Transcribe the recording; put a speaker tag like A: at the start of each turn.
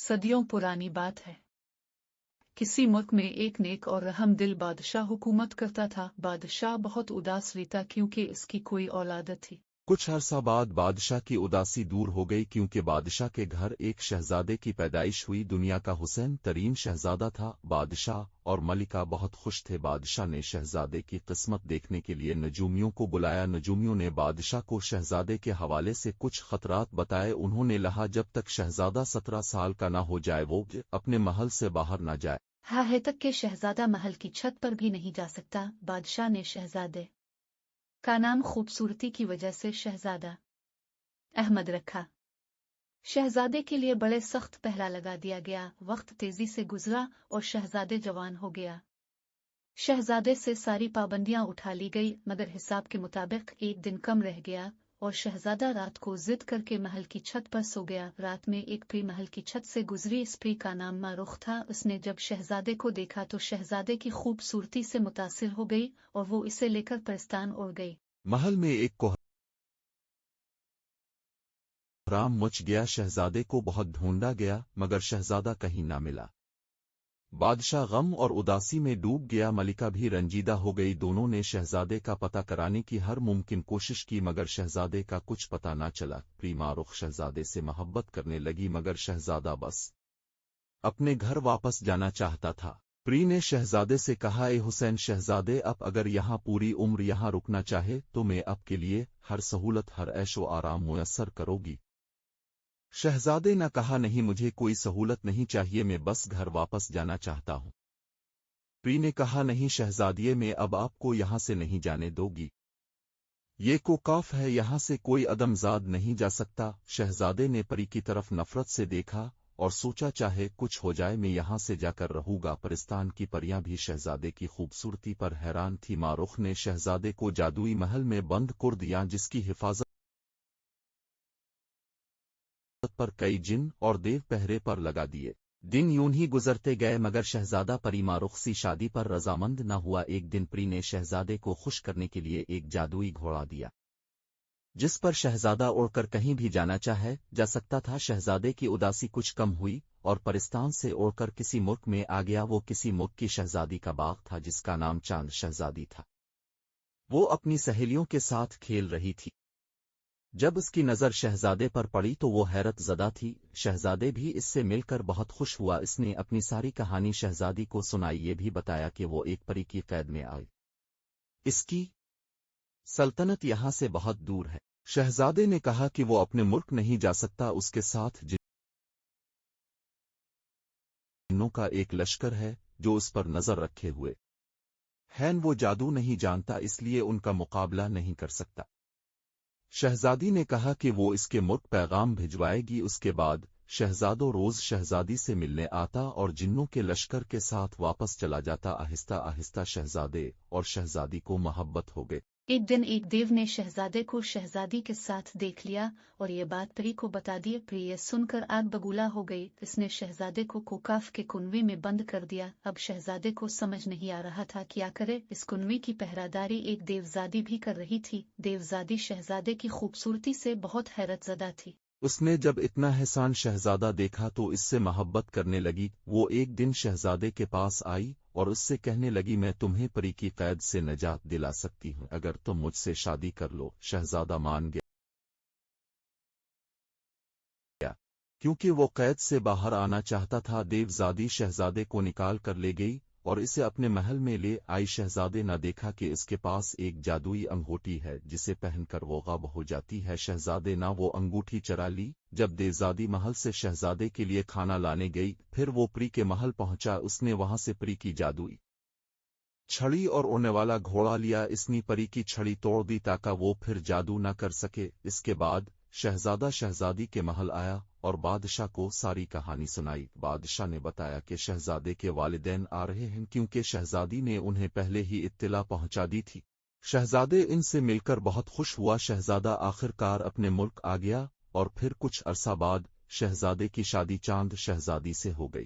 A: صدیوں پرانی بات ہے۔ کسی ملک میں ایک نیک اور رحم دل بادشاہ حکومت کرتا تھا۔ بادشاہ بہت اداس رہتا کیونکہ اس کی کوئی اولاد تھی۔
B: کچھ عرصہ بعد بادشاہ کی اداسی دور ہو گئی کیونکہ بادشاہ کے گھر ایک شہزادے کی پیدائش ہوئی۔ دنیا کا حسین ترین شہزادہ تھا۔ بادشاہ اور ملکہ بہت خوش تھے۔ بادشاہ نے شہزادے کی قسمت دیکھنے کے لیے نجومیوں کو بلایا۔ نجومیوں نے بادشاہ کو شہزادے کے حوالے سے کچھ خطرات بتائے۔ انہوں نے کہا جب تک شہزادہ 17 سال کا نہ ہو جائے وہ اپنے محل سے باہر نہ جائے۔
A: ہے تک کہ شہزادہ محل کی چھت پر بھی نہیں جا سکتا۔ بادشاہ نے شہزادے کا نام خوبصورتی کی وجہ سے شہزادہ احمد رکھا۔ شہزادے کے لیے بڑے سخت پہرا لگا دیا گیا۔ وقت تیزی سے گزرا اور شہزادے جوان ہو گیا۔ شہزادے سے ساری پابندیاں اٹھا لی گئی مگر حساب کے مطابق ایک دن کم رہ گیا اور شہزادہ رات کو ضد کر کے محل کی چھت پر سو گیا۔ رات میں ایک پری محل کی چھت سے گزری۔ اس پری کا نام ماروخ تھا۔ اس نے جب شہزادے کو دیکھا تو شہزادے کی خوبصورتی سے متاثر ہو گئی اور وہ اسے لے کر پرستان اڑ گئی۔
B: محل میں ایک کوہرام مچ گیا۔ شہزادے کو بہت ڈھونڈا گیا مگر شہزادہ کہیں نہ ملا۔ بادشاہ غم اور اداسی میں ڈوب گیا۔ ملکہ بھی رنجیدہ ہو گئی۔ دونوں نے شہزادے کا پتہ کرانے کی ہر ممکن کوشش کی مگر شہزادے کا کچھ پتہ نہ چلا۔ پری ماروخ شہزادے سے محبت کرنے لگی مگر شہزادہ بس اپنے گھر واپس جانا چاہتا تھا۔ پری نے شہزادے سے کہا اے حسین شہزادے اب اگر یہاں پوری عمر یہاں رکنا چاہے تو میں آپ کے لیے ہر سہولت ہر عیش و آرام میسر کرو گی۔ شہزادے نے کہا نہیں مجھے کوئی سہولت نہیں چاہیے میں بس گھر واپس جانا چاہتا ہوں۔ پری نے کہا نہیں شہزادیے میں اب آپ کو یہاں سے نہیں جانے دو گی۔ یہ کوکاف ہے یہاں سے کوئی عدم زاد نہیں جا سکتا۔ شہزادے نے پری کی طرف نفرت سے دیکھا اور سوچا چاہے کچھ ہو جائے میں یہاں سے جا کر رہوں گا۔ پرستان کی پریاں بھی شہزادے کی خوبصورتی پر حیران تھی۔ ماروخ نے شہزادے کو جادوئی محل میں بند کر دیا جس کی حفاظت پر کئی جن اور دیو پہرے پر لگا دیے۔ دن یوں ہی گزرتے گئے مگر شہزادہ پری ماروخ سی شادی پر رضامند نہ ہوا۔ ایک دن پری نے شہزادے کو خوش کرنے کے لیے ایک جادوئی گھوڑا دیا جس پر شہزادہ اڑ کر کہیں بھی جانا چاہے جا سکتا تھا۔ شہزادے کی اداسی کچھ کم ہوئی اور پرستان سے اڑ کر کسی ملک میں آ گیا۔ وہ کسی ملک کی شہزادی کا باغ تھا جس کا نام چاند شہزادی تھا۔ وہ اپنی سہیلیوں کے ساتھ کھیل رہی تھی۔ جب اس کی نظر شہزادے پر پڑی تو وہ حیرت زدہ تھی۔ شہزادے بھی اس سے مل کر بہت خوش ہوا۔ اس نے اپنی ساری کہانی شہزادی کو سنائی۔ یہ بھی بتایا کہ وہ ایک پری کی قید میں آئی۔ اس کی سلطنت یہاں سے بہت دور ہے۔ شہزادے نے کہا کہ وہ اپنے ملک نہیں جا سکتا۔ اس کے ساتھ جنوں کا ایک لشکر ہے جو اس پر نظر رکھے ہوئے ہیں۔ وہ جادو نہیں جانتا اس لیے ان کا مقابلہ نہیں کر سکتا۔ شہزادی نے کہا کہ وہ اس کے ملک پیغام بھجوائے گی۔ اس کے بعد شہزادو روز شہزادی سے ملنے آتا اور جنوں کے لشکر کے ساتھ واپس چلا جاتا۔ آہستہ آہستہ شہزادے اور شہزادی کو محبت ہو گئی۔
A: ایک دن ایک دیو نے شہزادے کو شہزادی کے ساتھ دیکھ لیا اور یہ بات پری کو بتا دی۔ پری یہ سن کر آگ بگولا ہو گئی۔ اس نے شہزادے کو کوکاف کے کنویں میں بند کر دیا۔ اب شہزادے کو سمجھ نہیں آ رہا تھا کیا کرے۔ اس کنویں کی پہراداری ایک دیوزادی بھی کر رہی تھی۔ دیوزادی شہزادے کی خوبصورتی سے بہت حیرت زدہ تھی۔
B: اس نے جب اتنا احسان شہزادہ دیکھا تو اس سے محبت کرنے لگی۔ وہ ایک دن شہزادے کے پاس آئی اور اس سے کہنے لگی میں تمہیں پری کی قید سے نجات دلا سکتی ہوں اگر تم مجھ سے شادی کر لو۔ شہزادہ مان گیا کیونکہ وہ قید سے باہر آنا چاہتا تھا۔ دیوزادی شہزادے کو نکال کر لے گئی اور اسے اپنے محل میں لے آئی۔ شہزادے نے دیکھا کہ اس کے پاس ایک جادوئی انگوٹھی ہے جسے پہن کر وہ غائب ہو جاتی ہے۔ شہزادے نے وہ انگوٹھی چرا لی۔ جب دیوزادی محل سے شہزادے کے لیے کھانا لانے گئی پھر وہ پری کے محل پہنچا۔ اس نے وہاں سے پری کی جادوئی چھڑی اور اڑنے والا گھوڑا لیا۔ اس نے پری کی چھڑی توڑ دی تاکہ وہ پھر جادو نہ کر سکے۔ اس کے بعد شہزادہ شہزادی کے محل آیا اور بادشاہ کو ساری کہانی سنائی۔ بادشاہ نے بتایا کہ شہزادے کے والدین آ رہے ہیں کیونکہ شہزادی نے انہیں پہلے ہی اطلاع پہنچا دی تھی۔ شہزادے ان سے مل کر بہت خوش ہوا۔ شہزادہ آخر کار اپنے ملک آ گیا اور پھر کچھ عرصہ بعد شہزادے کی شادی چاند شہزادی سے ہو گئی۔